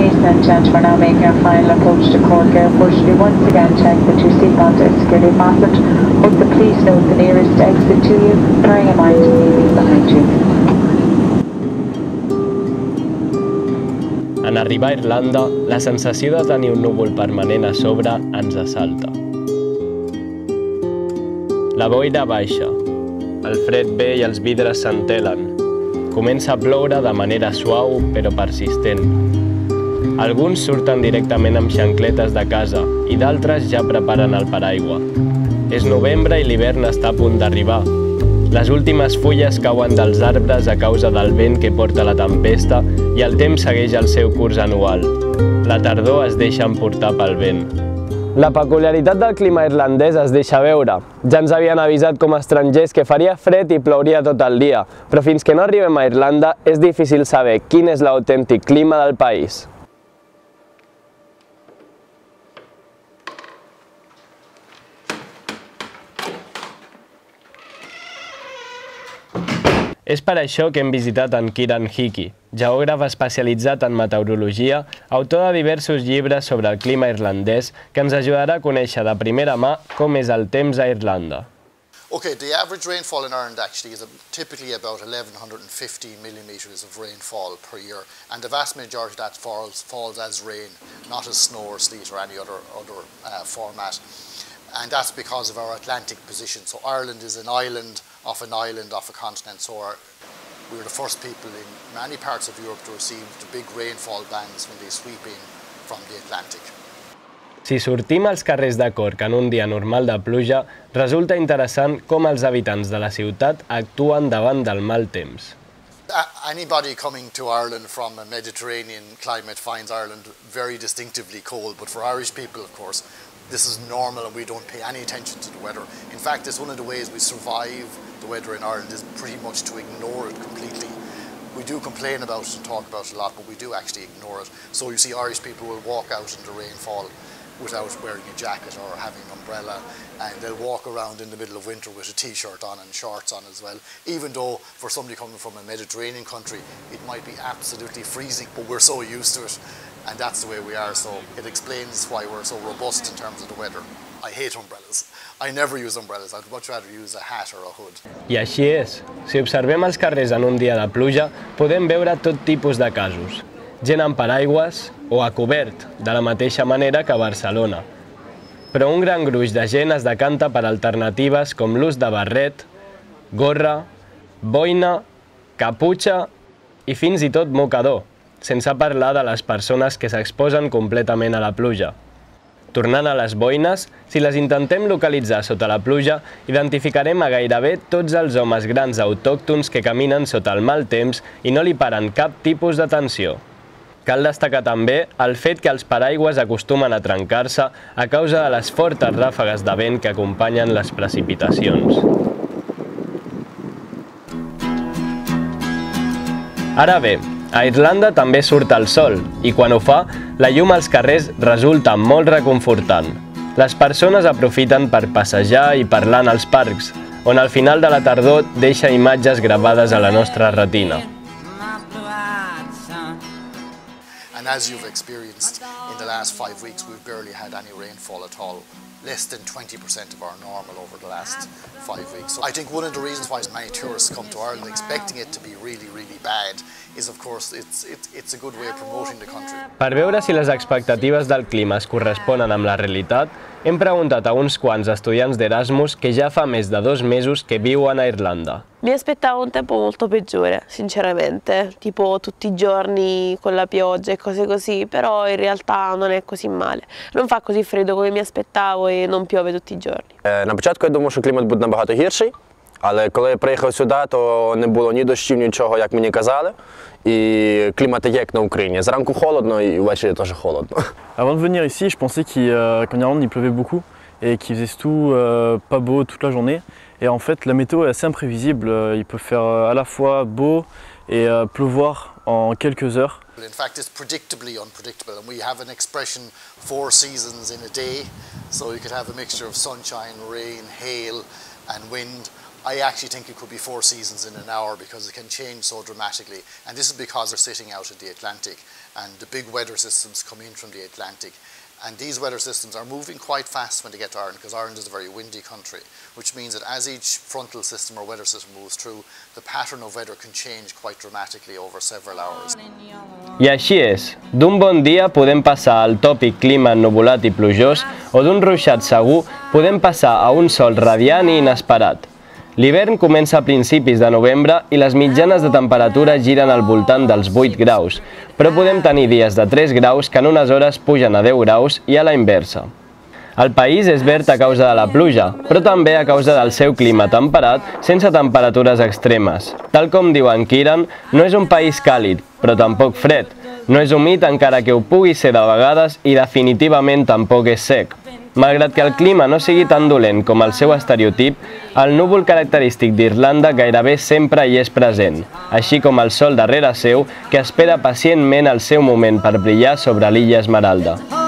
Ladies and gentlemen, we're now making our final approach to Cork Airport. You once again check that your seatbelt is securely fastened. Also, please note the nearest exit to you, bearing in mind the leaving behind you. En arribar a Irlanda, la sensació de tenir un núvol permanent a sobre ens assalta. La boira baixa, el fred ve i els vidres s'entelen. Comença a ploure de manera suau però persistent. Alguns surten directament amb xancletes de casa i d'altres ja preparen el paraigua. És novembre i l'hivern està a punt d'arribar. Les últimes fulles cauen dels arbres a causa del vent que porta la tempesta i el temps segueix el seu curs anual. La tardor es deixa emportar pel vent. La peculiaritat del clima irlandès es deixa veure. Ja ens havien avisat com a estrangers que faria fred i plouria tot el dia, però fins que no arribem a Irlanda és difícil saber quin és l'autèntic clima del país. És per això que hem visitat en Kieran Hickey, geògraf especialitzat en meteorologia, autor de diversos llibres sobre el clima irlandès, que ens ajudarà a conèixer de primera mà com és el temps a Irlanda. Okay, the average rainfall in Ireland actually is typically about 1,150 millimetres of rainfall per year, and the vast majority of that falls as rain, not as snow or sleet or any other format. And that's because of our Atlantic position. So Ireland is an island off a continent, so we were the first people in many parts of Europe to receive the big rainfall bands when they sweep in from the Atlantic. Si sortim als carrers de Cork en un dia normal de pluja, resulta interessant com els habitants de la ciutat actuen davant del mal temps. Anybody coming to Ireland from a Mediterranean climate finds Ireland very distinctively cold, but for Irish people, of course, this is normal and we don't pay any attention to the weather. In fact, it's one of the ways we survive the weather in Ireland is pretty much to ignore it completely. We do complain about it and talk about it a lot, but we do actually ignore it. So you see Irish people will walk out in the rainfall without wearing a jacket or having an umbrella, and they'll walk around in the middle of winter with a t-shirt on and shorts on as well, even though for somebody coming from a Mediterranean country it might be absolutely freezing, but we're so used to it and that's the way we are, so it explains why we're so robust in terms of the weather. I hate umbrellas. I never use umbrellas. I'd much rather use a hat or a hood. I així és. Si observem els carrers en un dia de pluja, podem veure tot tipus de casos. Gent amb paraigües o a cobert, de la mateixa manera que a Barcelona. Però un gran gruix de gent es decanta per alternatives com l'ús de barret, gorra, boina, caputxa i fins i tot mocador, sense parlar de les persones que s'exposen completament a la pluja. Tornant a les boines, si les intentem localitzar sota la pluja, identificarem a gairebé tots els homes grans autòctons que caminen sota el mal temps i no li paren cap tipus d'atenció. Cal destacar també el fet que els paraigües acostumen a trencar-se a causa de les fortes ràfegues de vent que acompanyen les precipitacions. Ara bé, a Irlanda també surt el sol i quan ho fa, la llum als carrers resulta molt reconfortant. Les persones aprofiten per passejar i parlar en els parcs, on al final de la tardor deixa imatges gravades a la nostra retina. And as you've experienced in the last 5 weeks, we've barely had any rainfall at all. Less than 20% of our normal over the last 5 weeks. So I think one of the reasons why many tourists come to Ireland expecting it to be really, really bad is, of course, it's a good way of promoting the country. Per veure si les expectatives del clima es corresponen amb la realitat, hem preguntat a uns quants estudiants d'Erasmus che già fa més de 2 mesos che vivono a Irlanda. Mi aspettavo un tempo molto peggiore, sinceramente, tipo tutti i giorni con la pioggia e cose così, però in realtà non è così male. Non fa così freddo come mi aspettavo e non piove tutti i giorni. На початку я думав, що клімат буде набагато гірший, але коли я приїхав сюди, то не було ні дощів, нічого, як мені казали. Et climat як на Україні. Зранку холодно і ввечері теж холодно. Avant de venir ici, je pensais qu'en Irlande il pleuvait beaucoup et qu'il faisait surtout pas beau toute la journée. Et en fait, la météo est assez imprévisible. Il peut faire à la fois beau et pleuvoir en quelques heures. In fact, it's predictably unpredictable, and we have an expression 4 seasons in a day. So you could have a mixture of sunshine, rain, hail, and wind. I actually think it could be 4 seasons in an hour because it can change so dramatically. And this is because they're sitting out in the Atlantic and the big weather systems come in from the Atlantic. And these weather systems are moving quite fast when they get to Ireland because Ireland is a very windy country, which means that as each frontal system or weather system moves through, the pattern of weather can change quite dramatically over several hours. I així és, d'un bon dia podem passar al tòpic clima ennuvolat i plujós o d'un ruixat segur podem passar a un sol radiant i inesperat. L'hivern comença a principis de novembre i les mitjanes de temperatura giren al voltant dels 8 graus, però podem tenir dies de 3 graus que en unes hores pugen a 10 graus i a la inversa. El país és verd a causa de la pluja, però també a causa del seu clima temperat sense temperatures extremes. Tal com diu en Kiran, no és un país càlid, però tampoc fred. No és humit encara que ho pugui ser de vegades i definitivament tampoc és sec. Malgrat que el clima no sigui tan dolent com el seu estereotip, el núvol característic d'Irlanda gairebé sempre hi és present, així com el sol darrere seu que espera pacientment el seu moment per brillar sobre l'illa Esmeralda.